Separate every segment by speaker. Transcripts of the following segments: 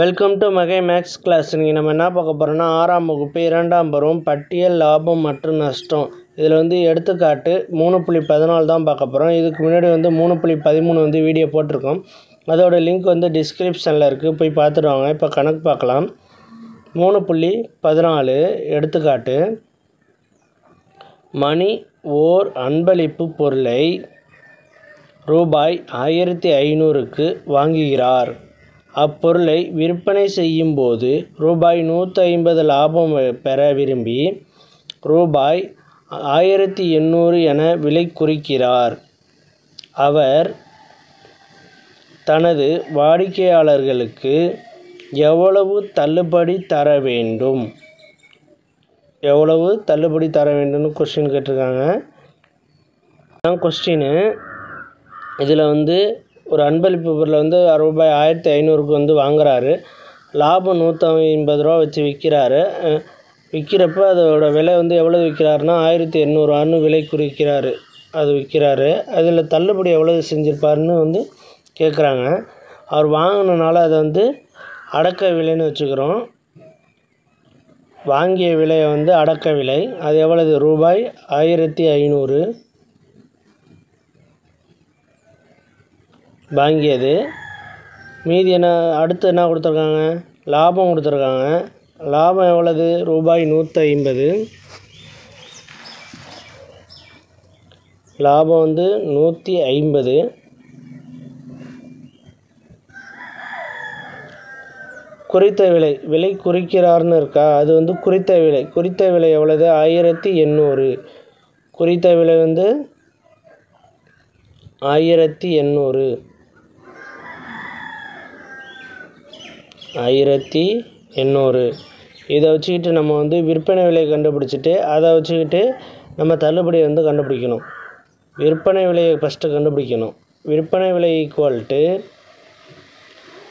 Speaker 1: Welcome to மகை Max class. இன்றைக்கி நம்ம என்ன பார்க்க போகிறோம்னா 6ஆம் வகுப்பு 2ஆம் பருவம் பட்டியல் லாபம் மற்றும் நஷ்டம். இதில் எடுத்துக்காட்டு 3.14 தான் பார்க்க போகிறோம். இதுக்கு முன்னாடி 3.13 வீடியோ போட்டிருக்கோம். அதோட லிங்க் டிஸ்கிரிப்ஷனில் இருக்குது, போய் பார்த்துட்டு வாங்க. இப்போ கணக்கு பார்க்கலாம். 3.14 எடுத்துக்காட்டு. மணி ஓர் அன்பளிப்பு பொருளை ரூபாய் 1500க்கு வாங்குகிறார். அப்பொருளை விற்பனை செய்யும்போது ரூபாய் 150 லாபம் பெற விரும்பி ரூபாய் 1800 என விலை குறிக்கிறார். அவர் தனது வாடிக்கையாளர்களுக்கு எவ்வளவு தள்ளுபடி தர வேண்டும்? எவ்வளவு தள்ளுபடி தர வேண்டும்னு கொஸ்டின் கேட்டிருக்காங்க. அதான் கொஸ்டின். இதில் ஒரு அன்பளிப்பு பொருளை ரூபாய் 1500க்கு வாங்குறாரு. லாபம் 150 ரூபா வச்சு விற்கிறாரு. விற்கிறப்ப அதோட விலை எவ்வளோ விற்கிறாருன்னா 1800 விலை குறிக்கிறாரு. அது விற்கிறாரு. அதில் தள்ளுபடி எவ்வளோ செஞ்சுருப்பாருன்னு கேட்குறாங்க. அவர் வாங்கினால அதை அடக்க விலைன்னு வச்சுக்கிறோம். வாங்கிய விலையை அடக்க விலை. அது எவ்வளவு? ரூபாய் 1500 வாங்கியது. மீதி அடுத்து என்ன கொடுத்துருக்காங்க? லாபம் கொடுத்துருக்காங்க. லாபம் எவ்வளவு? ரூபாய் 150. லாபம் 150. குறித்த விலை. விலை குறிக்கிறார்னு இருக்கா, அது குறித்த விலை. குறித்த விலை எவ்வளவு? 1800. குறித்த விலை 1800. 1800. இதை வச்சுக்கிட்டு நம்ம விற்பனை விலையை கண்டுபிடிச்சிட்டு அதை வச்சுக்கிட்டு நம்ம தள்ளுபடி கண்டுபிடிக்கணும். விற்பனை விலையை ஃபஸ்ட்டு கண்டுபிடிக்கணும். விற்பனை விலை ஈக்குவல் டு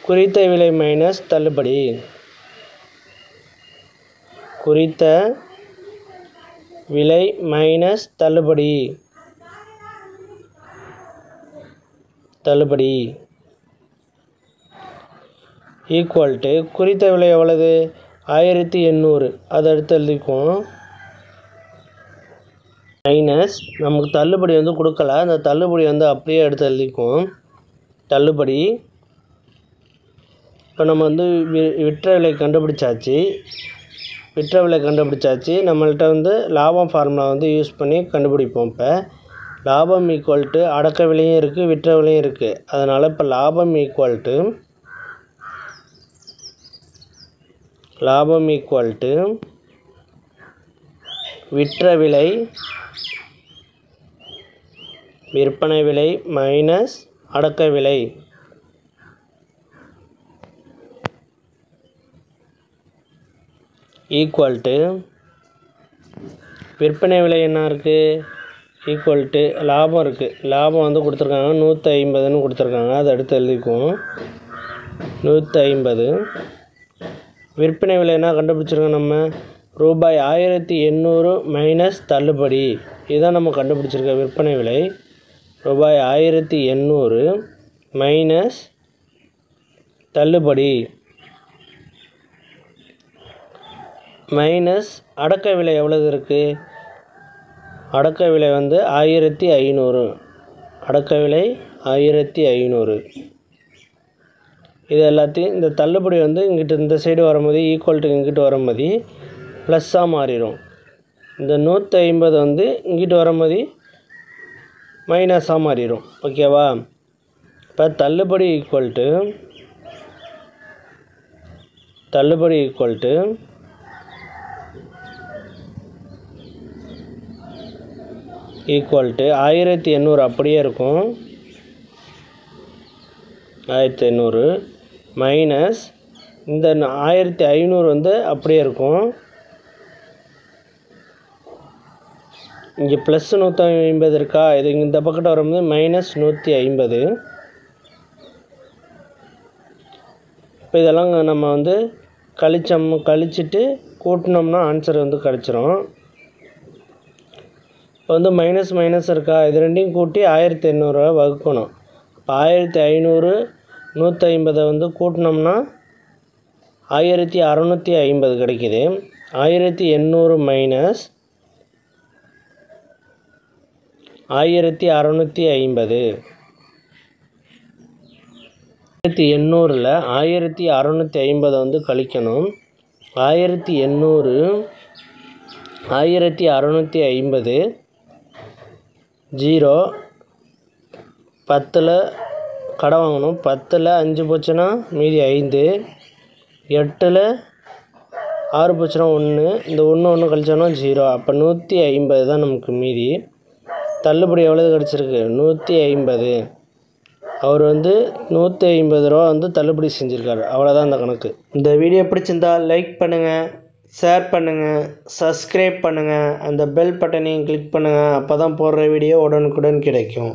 Speaker 1: குறித்த விலை மைனஸ் தள்ளுபடி. குறித்த விலை மைனஸ் தள்ளுபடி. தள்ளுபடி ஈக்குவல் டு குறித்த விலை எவ்வளவு? 1800. அதை அடுத்து எழுதிக்குவோம். மைனஸ் நமக்கு தள்ளுபடி கொடுக்கல. அந்த தள்ளுபடி அப்படியே எடுத்து எழுதிக்குவோம். தள்ளுபடி. இப்போ நம்ம விற்ற விலை கண்டுபிடிச்சாச்சு. விற்ற விலை கண்டுபிடிச்சாச்சு. நம்மள்கிட்ட லாபம் ஃபார்முலா யூஸ் பண்ணி கண்டுபிடிப்போம். இப்போ லாபம் ஈக்குவல் டு அடக்க விலையும் இருக்குது, விற்ற விலையும் இருக்குது. அதனால் இப்போ லாபம் ஈக்குவல் டு விற்ற விலை விற்பனை விலை மைனஸ் அடக்க விலை. ஈக்குவல் டு விற்பனை விலை என்ன இருக்குது? ஈக்குவல் டு லாபம் இருக்குது. லாபம் கொடுத்துருக்காங்க 150ன்னு கொடுத்துருக்காங்க. அதை அடுத்து எழுதிக்குவோம். 150. விற்பனை விலை என்ன கண்டுபிடிச்சிருக்கோம் நம்ம? ரூபாய் 1800 மைனஸ் தள்ளுபடி. இதுதான் நம்ம கண்டுபிடிச்சிருக்க விற்பனை விலை. ரூபாய் 1800 மைனஸ் தள்ளுபடி. மைனஸ் அடக்க விலை எவ்வளவு இருக்குது? அடக்க விலை 1500. அடக்க விலை 1500. இது எல்லாத்தையும் இந்த தள்ளுபடி இங்கிட்டு இந்த சைடு வரும்போது ஈக்குவல் டு இங்கிட்டு வரும்போது ப்ளஸ்ஸாக மாறிடும். இந்த 150 இங்கிட்டு வரும்போது மைனஸாக மாறிடும். ஓகேவா? இப்போ தள்ளுபடி ஈக்குவல் டு 1800 அப்படியே இருக்கும். 1800 மைனஸ் இந்த 1500 அப்படியே இருக்கும். இங்கே ப்ளஸ் 150 இருக்கா? இது இந்த பக்கத்தில் வரும்போது மைனஸ் 150. இப்போ இதெல்லாம் நம்ம கழிச்சிட்டு கூட்டினோம்னா ஆன்சர் கிடச்சிரும். இப்போ மைனஸ் மைனஸ் இருக்கா? இது ரெண்டையும் கூட்டி 1800 வகுக்கணும். இப்போ 1500 150 கூட்டினோம்னா 1650 கிடைக்குது. 1800 மைனஸ் 1650. 1800ல் 1650 வந்து கழிக்கணும். 1800 1650 0 10ல் கடன் வாங்கணும். 10ல் 5 போச்சுன்னா மீதி 5. 8ல் 6 போச்சுன்னா 1. இந்த 1 கழிச்சோன்னா 0. அப்போ 150 தான் நமக்கு மீதி. தள்ளுபடி எவ்வளவு கிடச்சிருக்கு? 150. அவர் வந்து 150 ரூபா வந்து தள்ளுபடி செஞ்சுருக்காரு. அவ்வளோதான் இந்த கணக்கு. இந்த வீடியோ பிடிச்சிருந்தா லைக் பண்ணுங்கள், ஷேர் பண்ணுங்கள், சப்ஸ்கிரைப் பண்ணுங்கள், அந்த பெல் பட்டனையும் கிளிக் பண்ணுங்கள். அப்போ தான் போடுற வீடியோ உடனுக்குடன் கிடைக்கும்.